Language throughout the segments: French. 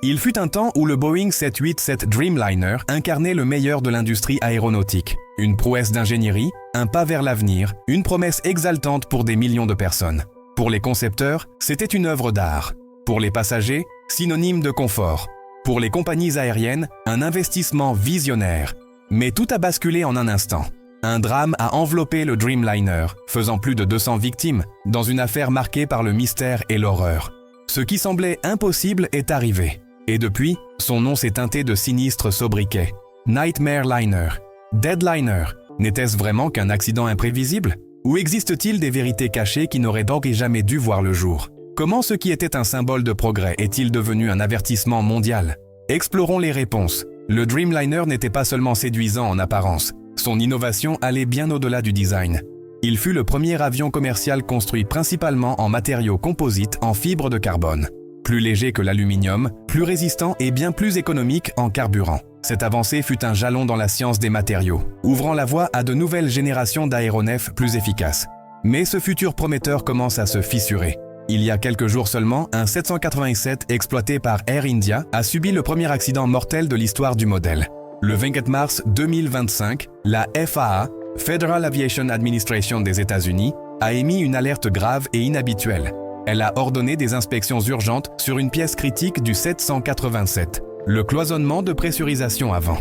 Il fut un temps où le Boeing 787 Dreamliner incarnait le meilleur de l'industrie aéronautique. Une prouesse d'ingénierie, un pas vers l'avenir, une promesse exaltante pour des millions de personnes. Pour les concepteurs, c'était une œuvre d'art. Pour les passagers, synonyme de confort. Pour les compagnies aériennes, un investissement visionnaire. Mais tout a basculé en un instant. Un drame a enveloppé le Dreamliner, faisant plus de 200 victimes, dans une affaire marquée par le mystère et l'horreur. Ce qui semblait impossible est arrivé. Et depuis, son nom s'est teinté de sinistres sobriquets. Nightmare Liner, Deadliner, n'était-ce vraiment qu'un accident imprévisible? Ou existe-t-il des vérités cachées qui n'auraient donc jamais dû voir le jour? Comment ce qui était un symbole de progrès est-il devenu un avertissement mondial? Explorons les réponses. Le Dreamliner n'était pas seulement séduisant en apparence. Son innovation allait bien au-delà du design. Il fut le premier avion commercial construit principalement en matériaux composites en fibre de carbone. Plus léger que l'aluminium, plus résistant et bien plus économique en carburant. Cette avancée fut un jalon dans la science des matériaux, ouvrant la voie à de nouvelles générations d'aéronefs plus efficaces. Mais ce futur prometteur commence à se fissurer. Il y a quelques jours seulement, un 787 exploité par Air India a subi le premier accident mortel de l'histoire du modèle. Le 24 mars 2025, la FAA, Federal Aviation Administration des États-Unis, a émis une alerte grave et inhabituelle. Elle a ordonné des inspections urgentes sur une pièce critique du 787, le cloisonnement de pressurisation avant.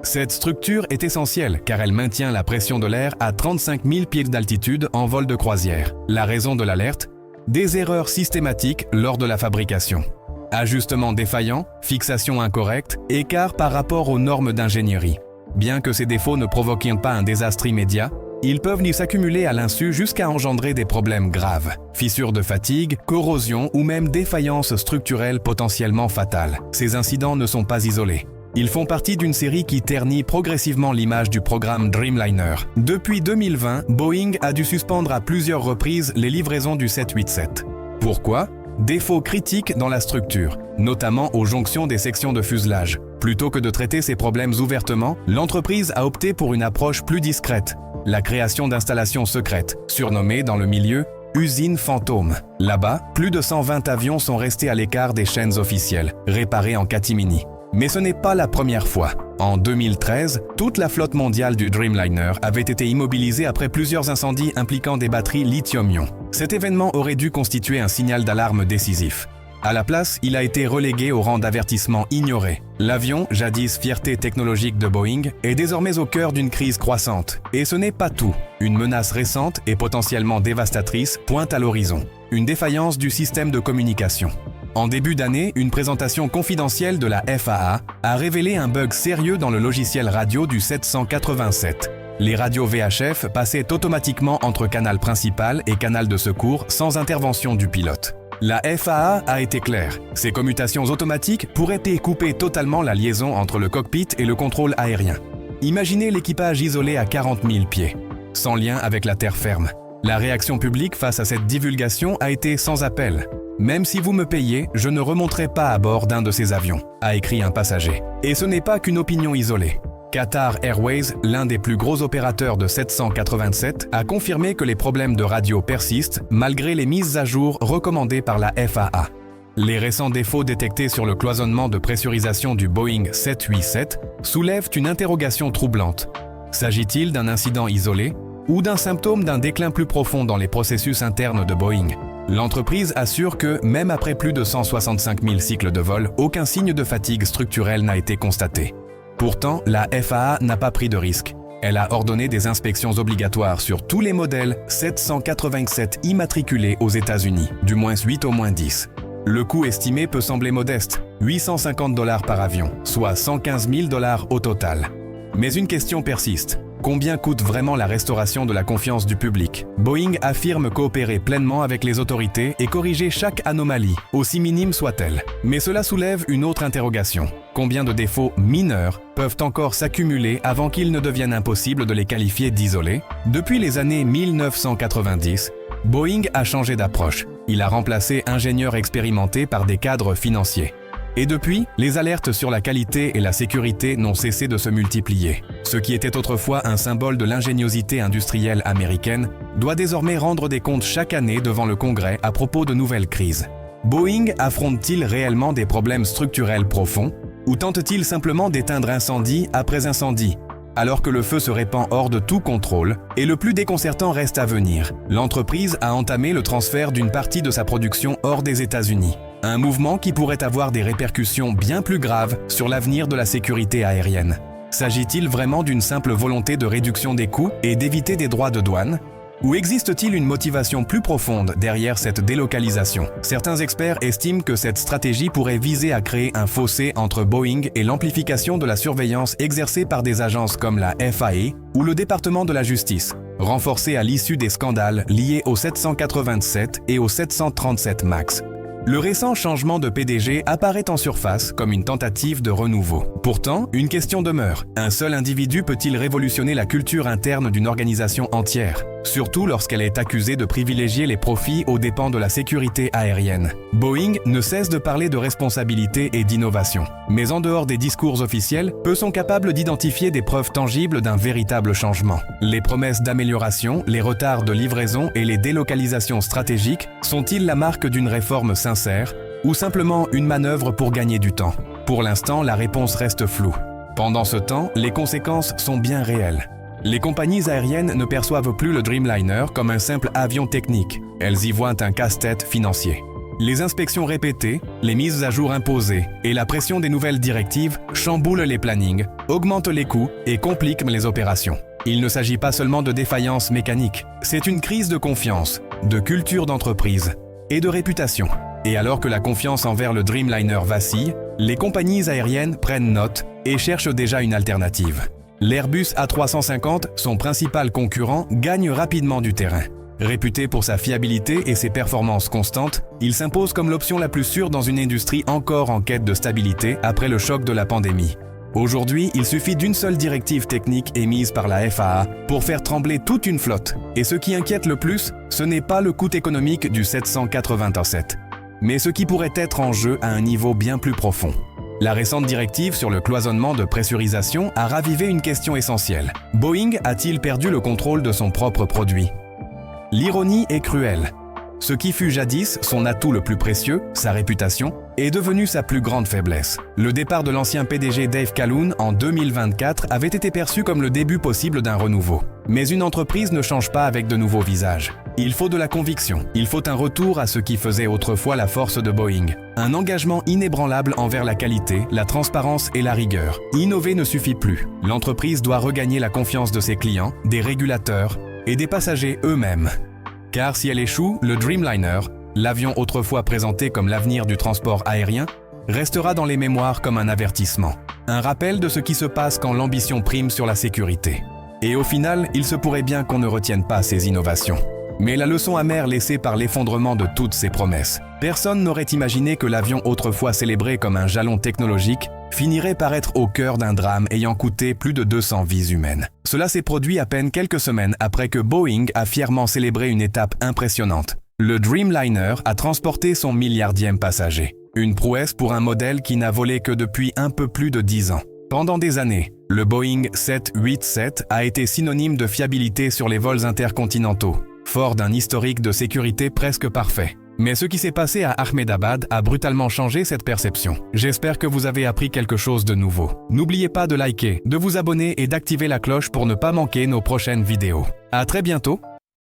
Cette structure est essentielle car elle maintient la pression de l'air à 35 000 pieds d'altitude en vol de croisière. La raison de l'alerte? Des erreurs systématiques lors de la fabrication. Ajustements défaillants, fixation incorrecte, écart par rapport aux normes d'ingénierie. Bien que ces défauts ne provoquent pas un désastre immédiat, ils peuvent y s'accumuler à l'insu jusqu'à engendrer des problèmes graves. Fissures de fatigue, corrosion ou même défaillances structurelles potentiellement fatales. Ces incidents ne sont pas isolés. Ils font partie d'une série qui ternit progressivement l'image du programme Dreamliner. Depuis 2020, Boeing a dû suspendre à plusieurs reprises les livraisons du 787. Pourquoi? Défauts critiques dans la structure, notamment aux jonctions des sections de fuselage. Plutôt que de traiter ces problèmes ouvertement, l'entreprise a opté pour une approche plus discrète. La création d'installations secrètes, surnommées dans le milieu « usines fantômes ». Là-bas, plus de 120 avions sont restés à l'écart des chaînes officielles, réparés en catimini. Mais ce n'est pas la première fois. En 2013, toute la flotte mondiale du Dreamliner avait été immobilisée après plusieurs incendies impliquant des batteries lithium-ion. Cet événement aurait dû constituer un signal d'alarme décisif. À la place, il a été relégué au rang d'avertissement ignoré. L'avion, jadis fierté technologique de Boeing, est désormais au cœur d'une crise croissante. Et ce n'est pas tout. Une menace récente et potentiellement dévastatrice pointe à l'horizon. Une défaillance du système de communication. En début d'année, une présentation confidentielle de la FAA a révélé un bug sérieux dans le logiciel radio du 787. Les radios VHF passaient automatiquement entre canal principal et canal de secours sans intervention du pilote. La FAA a été claire. Ces commutations automatiques pourraient couper totalement la liaison entre le cockpit et le contrôle aérien. Imaginez l'équipage isolé à 40 000 pieds, sans lien avec la terre ferme. La réaction publique face à cette divulgation a été sans appel. « Même si vous me payez, je ne remonterai pas à bord d'un de ces avions », a écrit un passager. Et ce n'est pas qu'une opinion isolée. Qatar Airways, l'un des plus gros opérateurs de 787, a confirmé que les problèmes de radio persistent malgré les mises à jour recommandées par la FAA. Les récents défauts détectés sur le cloisonnement de pressurisation du Boeing 787 soulèvent une interrogation troublante. S'agit-il d'un incident isolé ou d'un symptôme d'un déclin plus profond dans les processus internes de Boeing? L'entreprise assure que, même après plus de 165 000 cycles de vol, aucun signe de fatigue structurelle n'a été constaté. Pourtant, la FAA n'a pas pris de risque. Elle a ordonné des inspections obligatoires sur tous les modèles 787 immatriculés aux États-Unis, du moins 8 au moins 10. Le coût estimé peut sembler modeste, $850 par avion, soit 115 000 $ au total. Mais une question persiste. Combien coûte vraiment la restauration de la confiance du public? Boeing affirme coopérer pleinement avec les autorités et corriger chaque anomalie, aussi minime soit-elle. Mais cela soulève une autre interrogation. Combien de défauts mineurs peuvent encore s'accumuler avant qu'il ne devienne impossible de les qualifier d'isolés? Depuis les années 1990, Boeing a changé d'approche. Il a remplacé ingénieurs expérimentés par des cadres financiers. Et depuis, les alertes sur la qualité et la sécurité n'ont cessé de se multiplier. Ce qui était autrefois un symbole de l'ingéniosité industrielle américaine doit désormais rendre des comptes chaque année devant le Congrès à propos de nouvelles crises. Boeing affronte-t-il réellement des problèmes structurels profonds ou tente-t-il simplement d'éteindre incendie après incendie, alors que le feu se répand hors de tout contrôle et le plus déconcertant reste à venir? L'entreprise a entamé le transfert d'une partie de sa production hors des États-Unis. Un mouvement qui pourrait avoir des répercussions bien plus graves sur l'avenir de la sécurité aérienne. S'agit-il vraiment d'une simple volonté de réduction des coûts et d'éviter des droits de douane? Ou existe-t-il une motivation plus profonde derrière cette délocalisation? Certains experts estiment que cette stratégie pourrait viser à créer un fossé entre Boeing et l'amplification de la surveillance exercée par des agences comme la FAA ou le département de la justice, renforcée à l'issue des scandales liés au 787 et au 737 MAX. Le récent changement de PDG apparaît en surface comme une tentative de renouveau. Pourtant, une question demeure. Un seul individu peut-il révolutionner la culture interne d'une organisation entière? Surtout lorsqu'elle est accusée de privilégier les profits aux dépens de la sécurité aérienne. Boeing ne cesse de parler de responsabilité et d'innovation. Mais en dehors des discours officiels, peu sont capables d'identifier des preuves tangibles d'un véritable changement. Les promesses d'amélioration, les retards de livraison et les délocalisations stratégiques sont-ils la marque d'une réforme sincère ou simplement une manœuvre pour gagner du temps? Pour l'instant, la réponse reste floue. Pendant ce temps, les conséquences sont bien réelles. Les compagnies aériennes ne perçoivent plus le Dreamliner comme un simple avion technique. Elles y voient un casse-tête financier. Les inspections répétées, les mises à jour imposées et la pression des nouvelles directives chamboulent les plannings, augmentent les coûts et compliquent les opérations. Il ne s'agit pas seulement de défaillances mécaniques, c'est une crise de confiance, de culture d'entreprise et de réputation. Et alors que la confiance envers le Dreamliner vacille, les compagnies aériennes prennent note et cherchent déjà une alternative. L'Airbus A350, son principal concurrent, gagne rapidement du terrain. Réputé pour sa fiabilité et ses performances constantes, il s'impose comme l'option la plus sûre dans une industrie encore en quête de stabilité après le choc de la pandémie. Aujourd'hui, il suffit d'une seule directive technique émise par la FAA pour faire trembler toute une flotte. Et ce qui inquiète le plus, ce n'est pas le coût économique du 787, mais ce qui pourrait être en jeu à un niveau bien plus profond. La récente directive sur le cloisonnement de pressurisation a ravivé une question essentielle. Boeing a-t-il perdu le contrôle de son propre produit? L'ironie est cruelle. Ce qui fut jadis son atout le plus précieux, sa réputation, est devenu sa plus grande faiblesse. Le départ de l'ancien PDG Dave Calhoun en 2024 avait été perçu comme le début possible d'un renouveau. Mais une entreprise ne change pas avec de nouveaux visages. Il faut de la conviction, il faut un retour à ce qui faisait autrefois la force de Boeing. Un engagement inébranlable envers la qualité, la transparence et la rigueur. Innover ne suffit plus. L'entreprise doit regagner la confiance de ses clients, des régulateurs et des passagers eux-mêmes. Car si elle échoue, le Dreamliner, l'avion autrefois présenté comme l'avenir du transport aérien, restera dans les mémoires comme un avertissement. Un rappel de ce qui se passe quand l'ambition prime sur la sécurité. Et au final, il se pourrait bien qu'on ne retienne pas ces innovations. Mais la leçon amère laissée par l'effondrement de toutes ces promesses. Personne n'aurait imaginé que l'avion autrefois célébré comme un jalon technologique finirait par être au cœur d'un drame ayant coûté plus de 200 vies humaines. Cela s'est produit à peine quelques semaines après que Boeing a fièrement célébré une étape impressionnante. Le Dreamliner a transporté son milliardième passager. Une prouesse pour un modèle qui n'a volé que depuis un peu plus de 10 ans. Pendant des années, le Boeing 787 a été synonyme de fiabilité sur les vols intercontinentaux, fort d'un historique de sécurité presque parfait. Mais ce qui s'est passé à Ahmedabad a brutalement changé cette perception. J'espère que vous avez appris quelque chose de nouveau. N'oubliez pas de liker, de vous abonner et d'activer la cloche pour ne pas manquer nos prochaines vidéos. À très bientôt!